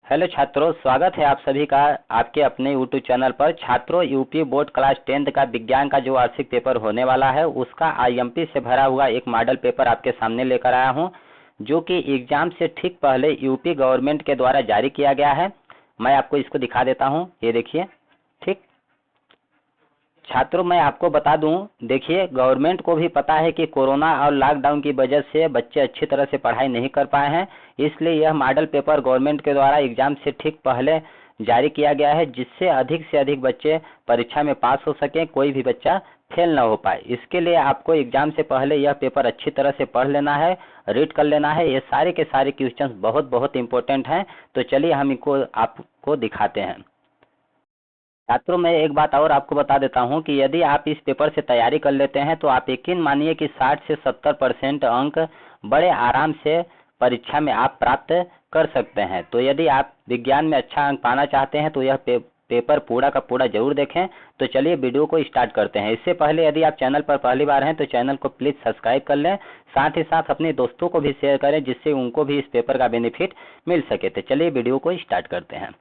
Hello छात्रों, स्वागत है आप सभी का आपके अपने यूट्यूब चैनल पर। छात्रों, यूपी बोर्ड क्लास 10th का विज्ञान का जो वार्षिक पेपर होने वाला है उसका आईएमपी से भरा हुआ एक मॉडल पेपर आपके सामने लेकर आया हूं, जो कि एग्जाम से ठीक पहले यूपी गवर्नमेंट के द्वारा जारी किया गया है। मैं आपको इसको दिखा देता हूं, ये देखिए। ठीक छात्रों, मैं आपको बता दूं, देखिए गवर्नमेंट को भी पता है कि कोरोना और लॉकडाउन की वजह से बच्चे अच्छी तरह से पढ़ाई नहीं कर पाए हैं, इसलिए यह मॉडल पेपर गवर्नमेंट के द्वारा एग्जाम से ठीक पहले जारी किया गया है, जिससे अधिक बच्चे परीक्षा में पास हो सकें, कोई भी बच्चा फेल ना हो पाए। इसके लिए आपको एग्जाम से पहले यह पेपर अच्छी तरह से पढ़ लेना है, रीड कर लेना है। ये सारे के सारे क्वेश्चंस बहुत इंपॉर्टेंट हैं। तो चलिए हम इनको आपको दिखाते हैं। छात्रों, मैं एक बात और आपको बता देता हूं कि यदि आप इस पेपर से तैयारी कर लेते हैं तो आप यकीन मानिए कि 60 से 70% अंक बड़े आराम से परीक्षा में आप प्राप्त कर सकते हैं। तो यदि आप विज्ञान में अच्छा अंक पाना चाहते हैं तो यह पेपर पूरा का पूरा जरूर देखें। तो चलिए वीडियो को स्टार्ट करते हैं। इससे पहले यदि आप चैनल पर पहली बार हैं तो चैनल को प्लीज सब्सक्राइब कर लें, साथ ही साथ अपने दोस्तों को भी शेयर करें, जिससे उनको भी इस पेपर का बेनिफिट मिल सके। तो चलिए वीडियो को स्टार्ट करते हैं।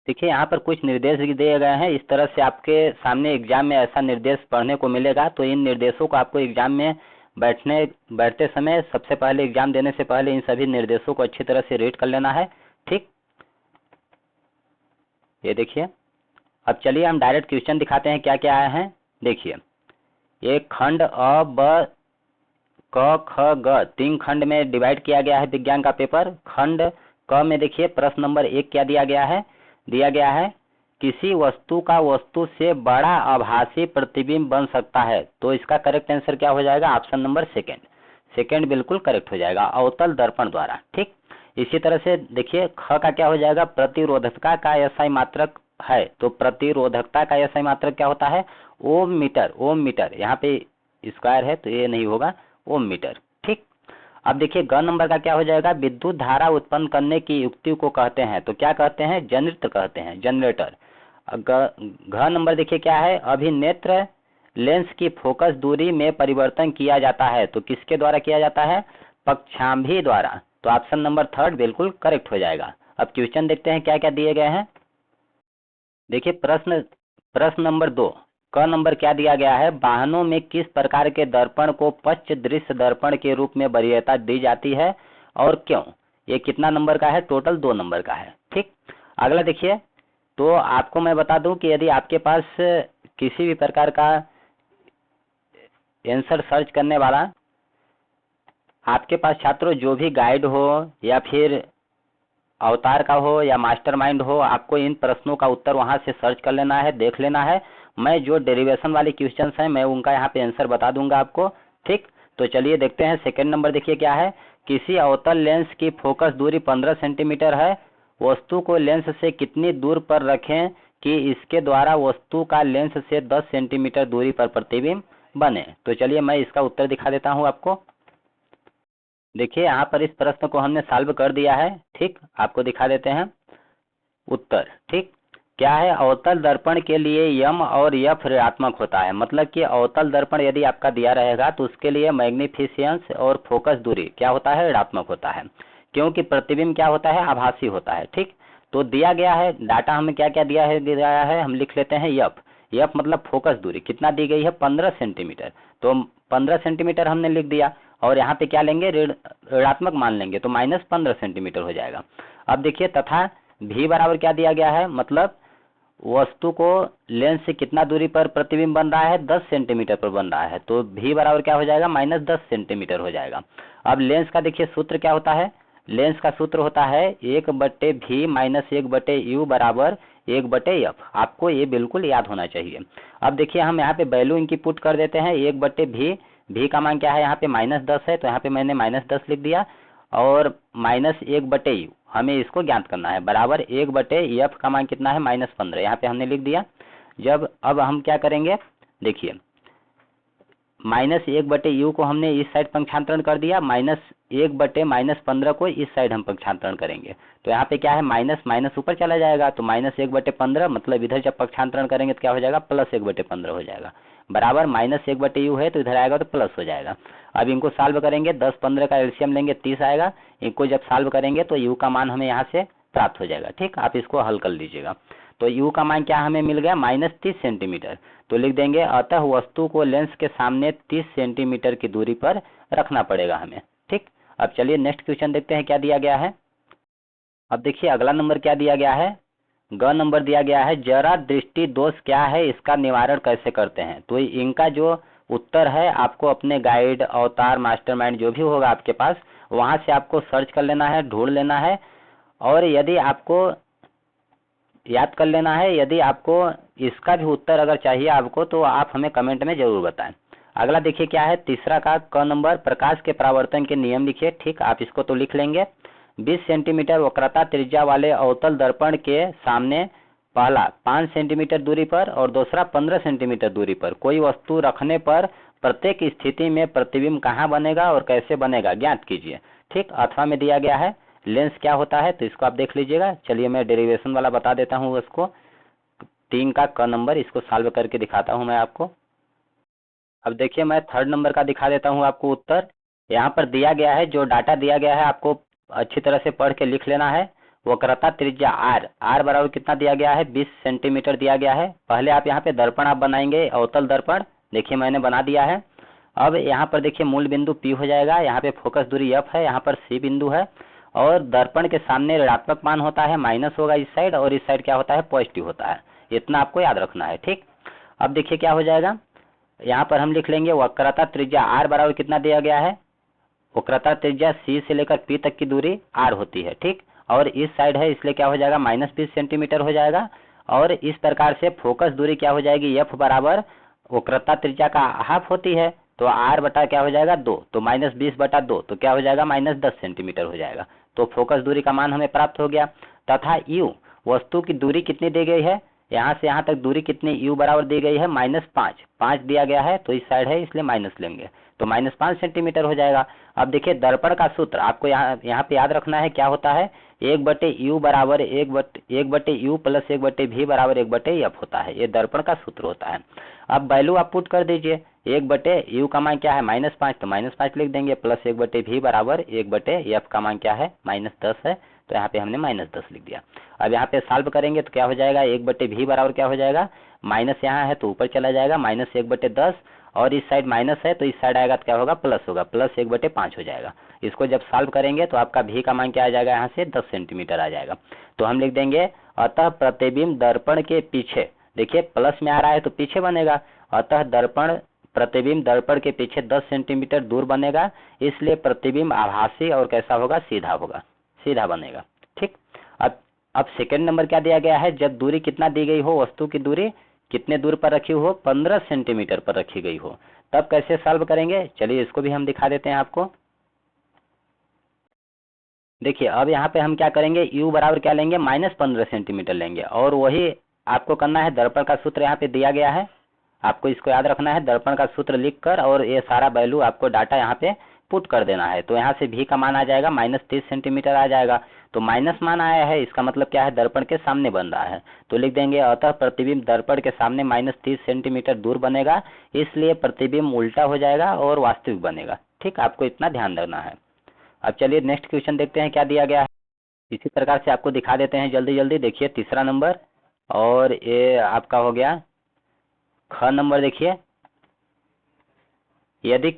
देखिए, यहाँ पर कुछ निर्देश दिए गए हैं। इस तरह से आपके सामने एग्जाम में ऐसा निर्देश पढ़ने को मिलेगा। तो इन निर्देशों को आपको एग्जाम में बैठते समय सबसे पहले, एग्जाम देने से पहले इन सभी निर्देशों को अच्छी तरह से रीड कर लेना है। ठीक, ये देखिए। अब चलिए हम डायरेक्ट क्वेश्चन दिखाते हैं क्या क्या आए हैं। देखिए, एक खंड अ, ब, क, ख, ग 3 खंड में डिवाइड किया गया है विज्ञान का पेपर। खंड क में देखिए प्रश्न नंबर 1 क्या दिया गया है, किसी वस्तु का वस्तु से बड़ा आभासी प्रतिबिंब बन सकता है। तो इसका करेक्ट आंसर क्या हो जाएगा? ऑप्शन नंबर सेकंड बिल्कुल करेक्ट हो जाएगा, अवतल दर्पण द्वारा। ठीक, इसी तरह से देखिए ख का क्या हो जाएगा, प्रतिरोधकता का एसआई मात्रक है। तो प्रतिरोधकता का एसआई मात्रक क्या होता है? ओम मीटर। यहाँ पे स्क्वायर है तो ये नहीं होगा, ओम मीटर। ठीक, अब देखिए ग नंबर का क्या हो जाएगा, विद्युत धारा उत्पन्न करने की युक्ति को कहते हैं। तो क्या कहते हैं? जनरेटर कहते हैं, जनरेटर। घ नंबर देखिए क्या है, अभिनेत्र लेंस की फोकस दूरी में परिवर्तन किया जाता है। तो किसके द्वारा किया जाता है? पक्षांभी द्वारा। तो ऑप्शन नंबर 3 बिल्कुल करेक्ट हो जाएगा। अब क्वेश्चन देखते हैं क्या क्या दिए गए हैं। देखिए प्रश्न नंबर 2, क नंबर क्या दिया गया है, वाहनों में किस प्रकार के दर्पण को पश्च दृश्य दर्पण के रूप में वरीयता दी जाती है और क्यों? ये कितना नंबर का है? टोटल 2 नंबर का है। ठीक, अगला देखिए। तो आपको मैं बता दूं कि यदि आपके पास किसी भी प्रकार का आंसर सर्च करने वाला आपके पास छात्रों जो भी गाइड हो या फिर अवतार का हो या मास्टरमाइंड हो, आपको इन प्रश्नों का उत्तर वहां से सर्च कर लेना है, देख लेना है। मैं जो डेरिवेशन वाले क्वेश्चंस हैं मैं उनका यहाँ पे आंसर बता दूंगा आपको। ठीक, तो चलिए देखते हैं। सेकंड नंबर देखिए क्या है, किसी अवतल लेंस की फोकस दूरी 15 सेंटीमीटर है, वस्तु को लेंस से कितनी दूर पर रखें कि इसके द्वारा वस्तु का लेंस से 10 सेंटीमीटर दूरी पर प्रतिबिंब बने। तो चलिए मैं इसका उत्तर दिखा देता हूँ आपको। देखिए यहाँ पर इस प्रश्न को हमने सॉल्व कर दिया है। ठीक, आपको दिखा देते हैं उत्तर। ठीक, क्या है, अवतल दर्पण के लिए यम और यफ ऋणात्मक होता है। मतलब कि अवतल दर्पण यदि आपका दिया रहेगा तो उसके लिए मैग्निफिसेंस और फोकस दूरी क्या होता है? ऋणात्मक होता है, क्योंकि प्रतिबिंब क्या होता है? आभासी होता है। ठीक, तो दिया गया है डाटा हमें क्या क्या दिया है, हम लिख लेते हैं यफ मतलब फोकस दूरी कितना दी गई है? 15 सेंटीमीटर। तो 15 सेंटीमीटर हमने लिख दिया और यहाँ पे क्या लेंगे? ऋणात्मक मान लेंगे, तो -15 सेंटीमीटर हो जाएगा। अब देखिए तथा भी बराबर क्या दिया गया है, मतलब वस्तु को लेंस से कितना दूरी पर प्रतिबिंब बन रहा है? 10 सेंटीमीटर पर बन रहा है। तो भी बराबर क्या हो जाएगा? -10 सेंटीमीटर हो जाएगा। अब लेंस का देखिए सूत्र क्या होता है, लेंस का सूत्र होता है 1/v - 1/u बराबर 1/f। आपको ये बिल्कुल याद होना चाहिए। अब देखिए हम यहाँ पे वैल्यू इनकी पुट कर देते हैं। 1/v, भी का मान क्या है? यहाँ पे -10 है, तो यहाँ पे मैंने -10 लिख दिया और -1/u हमें इसको ज्ञात करना है, बराबर 1/f का मान कितना है? -15। यहाँ पे हमने लिख दिया। जब अब हम क्या करेंगे, देखिए -1/u को हमने इस साइड पंक्षांतरण कर दिया, -1/-15 को इस साइड हम पंक्षांतरण करेंगे। तो यहाँ पे क्या है, माइनस माइनस ऊपर चला जाएगा, तो -1/15 मतलब इधर जब पंक्षांतरण करेंगे तो क्या हो जाएगा? +1/15 हो जाएगा, बराबर -1/u है तो इधर आएगा तो प्लस हो जाएगा। अब इनको सॉल्व करेंगे, 10-15 का एलसीएम लेंगे 30 आएगा। इनको जब सॉल्व करेंगे तो u का मान हमें यहाँ से प्राप्त हो जाएगा। ठीक, आप इसको हल कर लीजिएगा। तो u का मान क्या हमें मिल गया, -30 सेंटीमीटर। तो लिख देंगे अतः वस्तु को लेंस के सामने 30 सेंटीमीटर की दूरी पर रखना पड़ेगा हमें। ठीक, अब चलिए नेक्स्ट क्वेश्चन देखते हैं क्या दिया गया है। अब देखिए अगला नंबर क्या दिया गया है, ग नंबर दिया गया है, जरा दृष्टि दोष क्या है, इसका निवारण कैसे करते हैं। तो इनका जो उत्तर है आपको अपने गाइड, अवतार, मास्टरमाइंड जो भी होगा आपके पास, वहां से आपको सर्च कर लेना है, ढूंढ लेना है, और यदि आपको याद कर लेना है। यदि आपको इसका भी उत्तर अगर चाहिए आपको तो आप हमें कमेंट में जरूर बताएं। अगला देखिए क्या है, तीसरा का क नंबर, प्रकाश के परावर्तन के नियम लिखिए। ठीक, आप इसको तो लिख लेंगे। 20 सेंटीमीटर वक्रता त्रिज्या वाले अवतल दर्पण के सामने पहला 5 सेंटीमीटर दूरी पर और दूसरा 15 सेंटीमीटर दूरी पर कोई वस्तु रखने पर प्रत्येक स्थिति में प्रतिबिंब कहाँ बनेगा और कैसे बनेगा ज्ञात कीजिए। ठीक, अथवा में दिया गया है लेंस क्या होता है, तो इसको आप देख लीजिएगा। चलिए मैं डेरिवेशन वाला बता देता हूँ उसको। 3 का क नंबर, इसको सॉल्व करके दिखाता हूँ मैं आपको। अब देखिए मैं थर्ड नंबर का दिखा देता हूँ आपको उत्तर। यहाँ पर दिया गया है, जो डाटा दिया गया है आपको अच्छी तरह से पढ़ के लिख लेना है। वक्रता त्रिज्या आर बराबर कितना दिया गया है, 20 सेंटीमीटर दिया गया है। पहले आप यहाँ पे दर्पण आप बनाएंगे, अवतल दर्पण। देखिए मैंने बना दिया है। अब यहाँ पर देखिए मूल बिंदु P हो जाएगा, यहाँ पे फोकस दूरी F है, यहाँ पर C बिंदु है, और दर्पण के सामने ऋणात्मक मान होता है, माइनस होगा इस साइड, और इस साइड क्या होता है, पॉजिटिव होता है। इतना आपको याद रखना है। ठीक, अब देखिए क्या हो जाएगा, यहाँ पर हम लिख लेंगे वक्रता त्रिज्या R बराबर कितना दिया गया है, वक्रता त्रिज्या C से लेकर P तक की दूरी R होती है। ठीक, और इस साइड है इसलिए क्या हो जाएगा, -20 सेंटीमीटर हो जाएगा। और इस प्रकार से फोकस दूरी क्या हो जाएगी, F बराबर वक्रता त्रिज्या का हाफ होती है, तो R बटा क्या हो जाएगा 2, तो -20 बटा 2, तो क्या हो जाएगा -10 सेंटीमीटर हो जाएगा। तो फोकस दूरी का मान हमें प्राप्त हो गया। तथा U वस्तु की दूरी कितनी दी गई है, यहाँ से यहाँ तक दूरी कितनी, U बराबर दी गई है -5 दिया गया है, तो इस साइड है इसलिए माइनस लेंगे, तो -5 सेंटीमीटर हो जाएगा। अब देखिए दर्पण का सूत्र आपको यहाँ पे याद रखना है, क्या होता है, 1/U बराबर 1/U प्लस 1/V बराबर 1/F होता है। ये दर्पण का सूत्र होता है। अब वैल्यू आप पुट कर दीजिए, 1/U का मान क्या है -5, तो -5 लिख देंगे, प्लस 1/V बराबर 1/F का मान क्या है -10 है, तो यहाँ पे हमने -10 लिख दिया। अब यहाँ पे सॉल्व करेंगे तो क्या हो जाएगा, 1/V बराबर क्या हो जाएगा, माइनस यहाँ है तो ऊपर चला जाएगा, -1/10, और इस साइड माइनस है तो इस साइड आएगा तो क्या होगा, प्लस होगा, प्लस 1/5 हो जाएगा। इसको जब सॉल्व करेंगे तो आपका V का मान क्या आ जाएगा, यहाँ से 10 सेंटीमीटर आ जाएगा। तो हम लिख देंगे अतः प्रतिबिंब दर्पण के पीछे, देखिए प्लस में आ रहा है तो पीछे बनेगा, अतः प्रतिबिंब दर्पण के पीछे 10 सेंटीमीटर दूर बनेगा, इसलिए प्रतिबिंब आभासी और कैसा होगा, सीधा होगा, सीधा बनेगा। ठीक, अब सेकंड नंबर क्या दिया गया है, जब दूरी कितना दी गई हो, वस्तु की दूरी कितने दूर पर रखी हो, 15 सेंटीमीटर पर रखी गई हो, तब कैसे सॉल्व करेंगे, चलिए इसको भी हम दिखा देते हैं आपको। देखिए अब यहाँ पे हम क्या करेंगे, U बराबर क्या लेंगे, -15 सेंटीमीटर लेंगे, और वही आपको करना है, दर्पण का सूत्र यहाँ पे दिया गया है, आपको इसको याद रखना है, दर्पण का सूत्र लिखकर और ये सारा वैल्यू आपको डाटा यहाँ पे पुट कर देना है। तो यहाँ से V का मान आ जाएगा -30 सेंटीमीटर आ जाएगा, तो माइनस मान आया है, इसका मतलब क्या है, दर्पण के सामने बन रहा है, तो लिख देंगे अतः प्रतिबिंब दर्पण के सामने -30 सेंटीमीटर दूर बनेगा, इसलिए प्रतिबिंब उल्टा हो जाएगा और वास्तविक बनेगा। ठीक, आपको इतना ध्यान रखना है। अब चलिए नेक्स्ट क्वेश्चन देखते हैं क्या दिया गया है। इसी प्रकार से आपको दिखा देते हैं जल्दी जल्दी। देखिए तीसरा नंबर, और ये आपका हो गया ख नंबर। देखिए यदि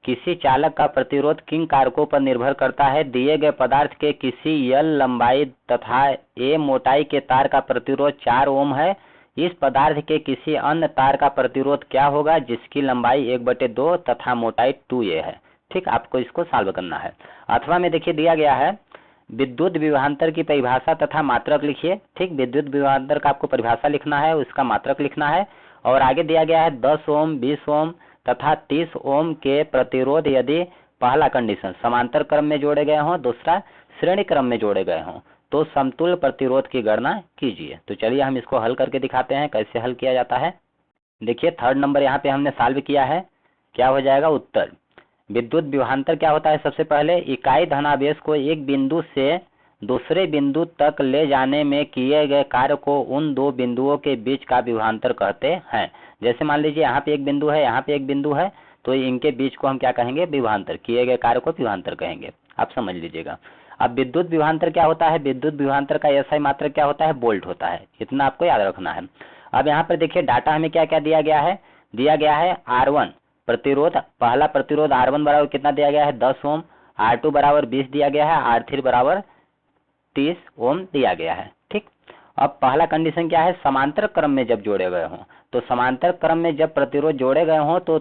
किसी चालक का प्रतिरोध किन कारकों पर निर्भर करता है, दिए गए पदार्थ के किसी L लंबाई तथा A मोटाई के तार का प्रतिरोध 4 ओम है, इस पदार्थ के किसी अन्य तार का प्रतिरोध क्या होगा जिसकी लंबाई 1/2 तथा मोटाई 2A है। ठीक, आपको इसको सॉल्व करना है। अथवा में देखिए दिया गया है, विद्युत विभवांतर की परिभाषा तथा मात्रक लिखिए। ठीक, विद्युत विभवांतर का आपको परिभाषा लिखना है, उसका मात्रक लिखना है, और आगे दिया गया है 10 ओम, 20 ओम तथा 30 ओम के प्रतिरोध यदि पहला कंडीशन समांतर क्रम में जोड़े गए हों, दूसरा श्रेणी क्रम में जोड़े गए हों, तो समतुल्य प्रतिरोध की गणना कीजिए। तो चलिए हम इसको हल करके दिखाते हैं कैसे हल किया जाता है। देखिए थर्ड नंबर यहाँ पे हमने सॉल्व किया है, क्या हो जाएगा उत्तर। विद्युत विभवांतर क्या होता है, सबसे पहले इकाई धनावेश को एक बिंदु से दूसरे बिंदु तक ले जाने में किए गए कार्य को उन दो बिंदुओं के बीच का विभवांतर कहते हैं। जैसे मान लीजिए यहाँ पे एक बिंदु है, यहाँ पे एक बिंदु है, तो इनके बीच को हम क्या कहेंगे, विभवांतर, किए गए कार्य को विभवांतर कहेंगे, आप समझ लीजिएगा। अब विद्युत विभवांतर क्या होता है, विद्युत विभवांतर का एसआई मात्रक क्या होता है, वोल्ट होता है, इतना आपको याद रखना है। अब यहाँ पर देखिए डाटा हमें क्या क्या दिया गया है, दिया गया है R1 प्रतिरोध, पहला प्रतिरोध R1 बराबर कितना दिया गया है 10 ओम, R2 बराबर 20 दिया गया है, R3 बराबर 30 ओम दिया गया है। ठीक, अब पहला कंडीशन क्या है, समांतर क्रम में जब जोड़े गए हों, तो समांतर क्रम में जब प्रतिरोध जोड़े गए हों तो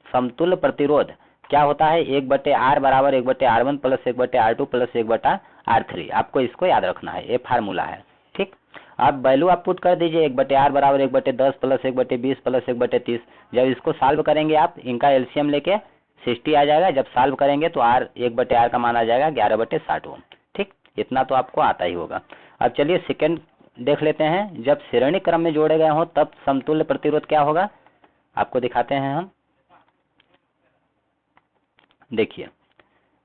समतुल्य प्रतिरोध क्या होता है, 1/R बराबर 1/R1 plus 1/R2 plus 1/R3, आपको इसको याद रखना है, ये फार्मूला है। ठीक, आप वैल्यू आप पुट कर दीजिए 1/R बराबर 1/10 प्लस 1/20 प्लस 1/30। जब इसको सॉल्व करेंगे आप, इनका एलसीएम लेके 60 आ जाएगा, जब सॉल्व करेंगे तो R 1/R का मान आ जाएगा 11/60 ओम। ठीक, इतना तो आपको आता ही होगा। अब चलिए सेकंड देख लेते हैं, जब श्रेणी क्रम में जोड़े गए हों तब समतुल्य प्रतिरोध क्या होगा, आपको दिखाते हैं हम। देखिए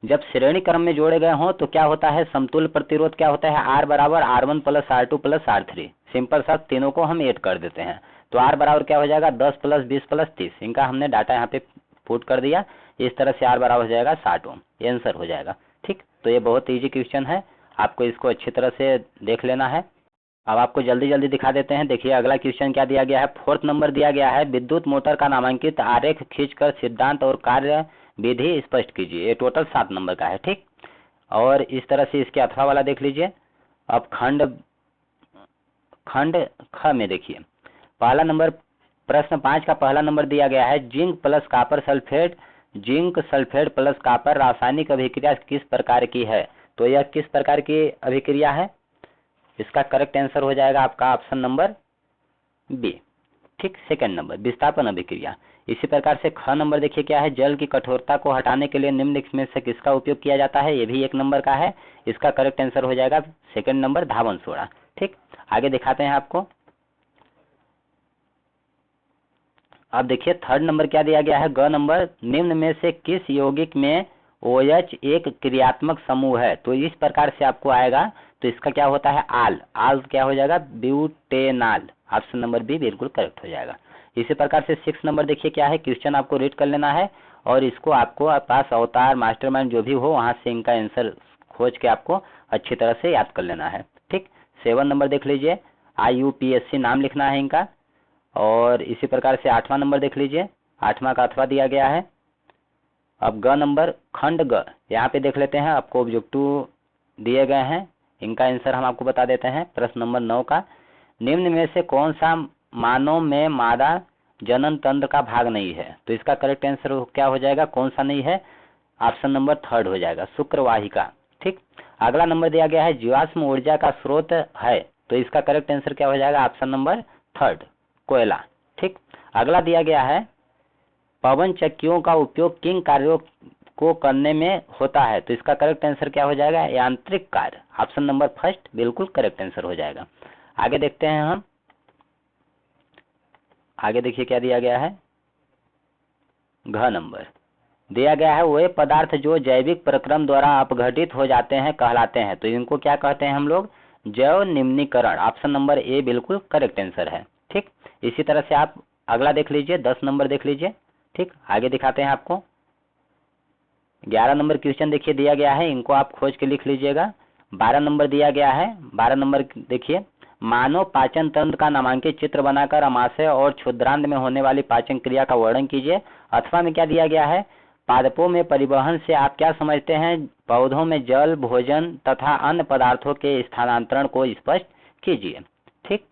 जब श्रेणी क्रम में जोड़े गए हों तो क्या होता है, समतुल्य प्रतिरोध क्या होता है, R बराबर R1 plus R2 plus R3, simple सा तीनों को हम ऐड कर देते हैं, तो R बराबर क्या हो जाएगा 10 प्लस 20 प्लस 30, इनका हमने डाटा यहाँ पे पुट कर दिया, इस तरह से R बराबर हो जाएगा 60 ओम, ये आंसर हो जाएगा। ठीक, तो ये बहुत ईजी क्वेश्चन है, आपको इसको अच्छी तरह से देख लेना है। अब आपको जल्दी जल्दी दिखा देते हैं। देखिए अगला क्वेश्चन क्या दिया गया है, 4th नंबर दिया गया है, विद्युत मोटर का नामांकित आरेख खींचकर सिद्धांत और कार्य विधि स्पष्ट कीजिए। ये टोटल 7 नंबर का है। ठीक, और इस तरह से इसके अथवा वाला देख लीजिए। अब खंड ख में देखिए पहला नंबर, प्रश्न 5 का पहला नंबर दिया गया है, zinc plus copper sulphate, zinc sulphate plus copper रासायनिक अभिक्रिया किस प्रकार की है, तो यह किस प्रकार की अभिक्रिया है, इसका करेक्ट आंसर हो जाएगा आपका ऑप्शन नंबर बी। ठीक, सेकंड नंबर विस्थापन अभिक्रिया। इसी प्रकार से ख नंबर देखिए क्या है, जल की कठोरता को हटाने के लिए निम्नलिखित में से किसका उपयोग किया जाता है, ये भी 1 नंबर का है, इसका करेक्ट आंसर हो जाएगा सेकंड नंबर धावन सोडा। ठीक, आगे दिखाते हैं आपको। अब देखिए 3rd नंबर क्या दिया गया है, ग नंबर, निम्न में से किस यौगिक में OH एक क्रियात्मक समूह है, तो इस प्रकार से आपको आएगा, तो इसका क्या होता है आल, आल क्या हो जाएगा ब्यूटेनाल, ऑप्शन नंबर बी बिल्कुल करेक्ट हो जाएगा। इसी प्रकार से 6 नंबर देखिए क्या है, क्वेश्चन आपको रीड कर लेना है और इसको आपको पास अवतार मास्टरमाइंड जो भी हो वहां से इनका आंसर खोज के आपको अच्छी तरह से याद कर लेना है। ठीक, 7 नंबर देख लीजिए, IUPAC नाम लिखना है इनका। और इसी प्रकार से 8वां नंबर देख लीजिए, 8वां का अथवा दिया गया है। अब ग नंबर, खंड ग, यहाँ पे देख लेते हैं, आपको ऑब्जेक्टिव दिए गए हैं, इनका आंसर हम आपको बता देते हैं। प्रश्न नंबर 9 का, निम्न में से कौन सा मानव में मादा जनन तंत्र का भाग नहीं है, तो इसका करेक्ट आंसर क्या हो जाएगा, कौन सा नहीं है, ऑप्शन नंबर 3rd हो जाएगा शुक्रवाहिका। ठीक, अगला नंबर दिया गया है, जीवाश्म ऊर्जा का स्रोत है, तो इसका करेक्ट आंसर क्या हो जाएगा, ऑप्शन नंबर 3rd कोयला। ठीक, अगला दिया गया है, पवन चक्कियों का उपयोग किन कार्यों को करने में होता है, तो इसका करेक्ट आंसर क्या हो जाएगा, यांत्रिक कार्य, ऑप्शन नंबर 1st बिल्कुल करेक्ट आंसर हो जाएगा। आगे देखते हैं हम, आगे देखिए क्या दिया गया है, घ नंबर दिया गया है, वे पदार्थ जो जैविक प्रक्रम द्वारा अपघटित हो जाते हैं कहलाते हैं, तो इनको क्या कहते हैं हम लोग, जैव निम्नीकरण, ऑप्शन नंबर ए बिल्कुल करेक्ट आंसर है। ठीक, इसी तरह से आप अगला देख लीजिए, 10 नंबर देख लीजिए। ठीक, आगे दिखाते हैं आपको। 11 नंबर क्वेश्चन देखिए दिया गया है, इनको आप खोज के लिख लीजिएगा। 12 नंबर दिया गया है, 12 नंबर देखिए, मानव पाचन तंत्र का नामांकित चित्र बनाकर अमाशय और क्षुद्रांत में होने वाली पाचन क्रिया का वर्णन कीजिए। अथवा में क्या दिया गया है, पादपों में परिवहन से आप क्या समझते हैं, पौधों में जल, भोजन तथा अन्य पदार्थों के स्थानांतरण को स्पष्ट कीजिए। ठीक,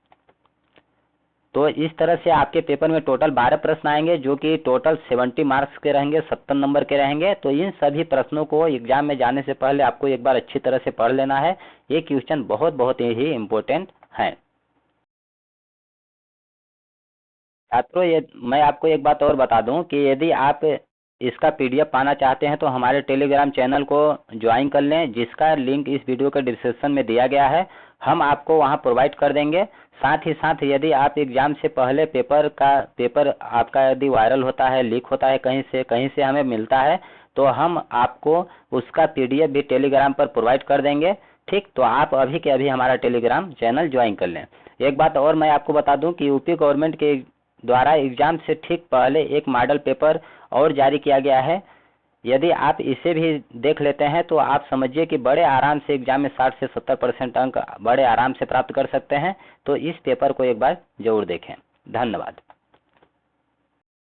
तो इस तरह से आपके पेपर में टोटल 12 प्रश्न आएंगे, जो कि टोटल 70 मार्क्स के रहेंगे, 70 नंबर के रहेंगे। तो इन सभी प्रश्नों को एग्जाम में जाने से पहले आपको एक बार अच्छी तरह से पढ़ लेना है, ये क्वेश्चन बहुत बहुत ही इम्पोर्टेंट है। छात्रों, ये मैं आपको एक बात और बता दूं कि यदि आप इसका PDF पाना चाहते हैं तो हमारे टेलीग्राम चैनल को ज्वाइन कर लें, जिसका लिंक इस वीडियो के डिस्क्रिप्शन में दिया गया है, हम आपको वहां प्रोवाइड कर देंगे। साथ ही साथ यदि आप एग्जाम से पहले पेपर आपका यदि वायरल होता है, लीक होता है कहीं से हमें मिलता है, तो हम आपको उसका PDF भी टेलीग्राम पर प्रोवाइड कर देंगे। ठीक, तो आप अभी के अभी हमारा टेलीग्राम चैनल ज्वाइन कर लें। एक बात और मैं आपको बता दूं कि यूपी गवर्नमेंट के द्वारा एग्जाम से ठीक पहले एक मॉडल पेपर और जारी किया गया है। यदि आप इसे भी देख लेते हैं तो आप समझिए कि बड़े आराम से एग्जाम में 60 से 70% अंक बड़े आराम से प्राप्त कर सकते हैं। तो इस पेपर को एक बार जरूर देखें। धन्यवाद।